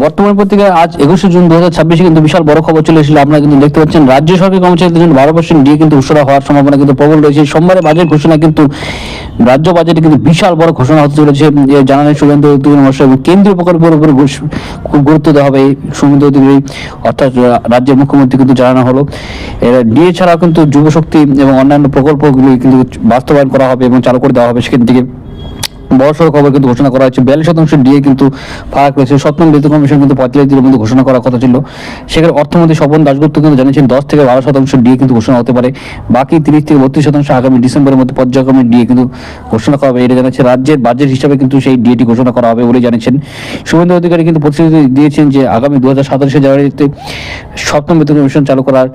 বর্তমান পত্রিকায় আজ 21 জুন 2026 কিন্তু বিশাল বড় খবর চলে এসেছিল। আপনারা কিন্তু দেখতে পাচ্ছেন রাজ্য সরকারি কর্মচারীদের জন্য 12% ডিএ কিন্তু ঘোষণা হওয়ার সম্ভাবনা কিন্তু প্রবল রয়েছে। সোমবারে বাজেট ঘোষণা কিন্তু রাজ্য বাজেটে কিন্তু বিশাল বড় ঘোষণা হতে চলেছে। জানালেন শুভেন্দু অধিকারী মহাশয়। এবং কেন্দ্রীয় প্রকল্পের উপর খুব গুরুত্ব দেওয়া হবে শুভেন্দু অধিকারী অর্থাৎ রাজ্যের মুখ্যমন্ত্রী কিন্তু জানানো হলো। ডিএ ছাড়াও কিন্তু যুবশক্তি এবং অন্যান্য প্রকল্পগুলি কিন্তু বাস্তবায়ন করা হবে এবং চালু করে দেওয়া হবে। সেখান থেকে বড়সড় খবর কিন্তু ঘোষণা করা হয়েছে। 42% ডিএ কিন্তু ফারাক রয়েছে। সপ্তম বেতন কমিশন কিন্তু 45 দিনের মধ্যে ঘোষণা করার কথা ছিল। সেখানে অর্থমন্ত্রী স্বপন দাশগুপ্ত কিন্তু জানিয়েছেন 10 থেকে 12% ডিএ কিন্তু ঘোষণা হতে পারে। বাকি 30 থেকে 32% আগামী ডিসেম্বরের মধ্যে পর্যায়ক্রমে ডিএ কিন্তু ঘোষণা করা হবে। এটা জানাচ্ছে রাজ্যের বাজেট হিসাবে কিন্তু সেই ডিএটি ঘোষণা করা হবে বলে জানিয়েছেন। শুভেন্দু অধিকারী কিন্তু প্রতিশ্রুতি দিয়েছেন যে আগামী 2027 জানুয়ারিতে সপ্তম বেতন কমিশন চালু করার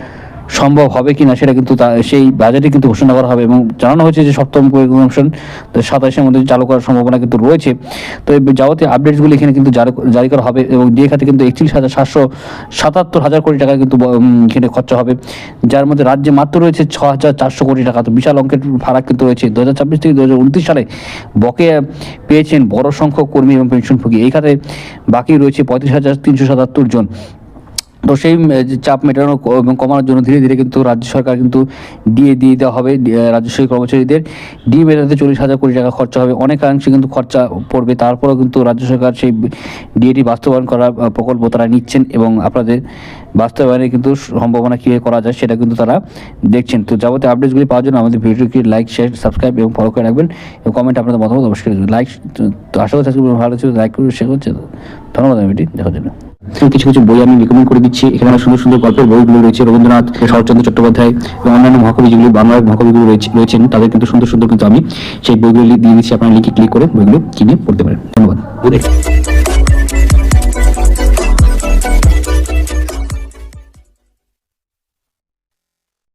সম্ভব হবে কিনা সেটা কিন্তু সেই বাজেটে কিন্তু ঘোষণা করা হবে। এবং জানানো হয়েছে যে সপ্তম কমিশন 27-এর মধ্যে চালু করার সম্ভাবনা কিন্তু রয়েছে। তো এই যাবতীয় আপডেটসগুলি এখানে কিন্তু জারি করা হবে। এবং ডিএ খাতে কিন্তু 41,777 কোটি টাকা কিন্তু এখানে খরচা হবে, যার মধ্যে রাজ্যে মাত্র রয়েছে 6,400 কোটি টাকা। তো বিশাল অঙ্কের ফারাক কিন্তু রয়েছে। 2026 থেকে 2029 সালে বকেয়া পেয়েছেন বড় সংখ্যক কর্মী এবং পেনশনভোগী। এই খাতে বাকি রয়েছে 35,377 জন। তো সেই চাপ মেটানো এবং কমানোর জন্য ধীরে ধীরে কিন্তু রাজ্য সরকার কিন্তু ডিএ দিয়ে দেওয়া হবে। রাজস্বী কর্মচারীদের ডিএ মেটাতে 40,000 কোটি টাকা খরচা হবে। অনেকাংশে কিন্তু খরচা পড়বে। তারপরেও কিন্তু রাজ্য সরকার সেই ডিএটি বাস্তবায়ন করার প্রকল্প তারা নিচ্ছেন এবং আপনাদের বাস্তবায়নে কিন্তু সম্ভাবনা কীভাবে করা যায় সেটা কিন্তু তারা দেখছেন। তো যাবতীয় আপডেটসগুলি পাওয়ার জন্য আমাদের ভিডিওটি লাইক, শেয়ার, সাবস্ক্রাইব এবং ফলো করে রাখবেন এবং কমেন্ট আপনাদের মতামত অবশ্যই লাইক। তো আশা করছি ভালো ছিল, লাইক করে শেয়ার করছে। ধন্যবাদ ভিডিও দেখার জন্য। কিছু কিছু বই আমি রিকমেন্ড করে দিচ্ছি। এখানে সুন্দর সুন্দর গল্পের বইগুলো রয়েছে। রবীন্দ্রনাথ, শরৎচন্দ্র চট্টোপাধ্যায় এবং অন্যান্য মহাকবি যেগুলি বাংলার মহাকবিগুলো রয়েছেন তাদের কিন্তু সুন্দর সুন্দর কিন্তু আমি সেই বইগুলি দিয়ে দিচ্ছি। আপনারা লিঙ্কে ক্লিক করে বইগুলো কিনে পড়তে পারেন। ধন্যবাদ।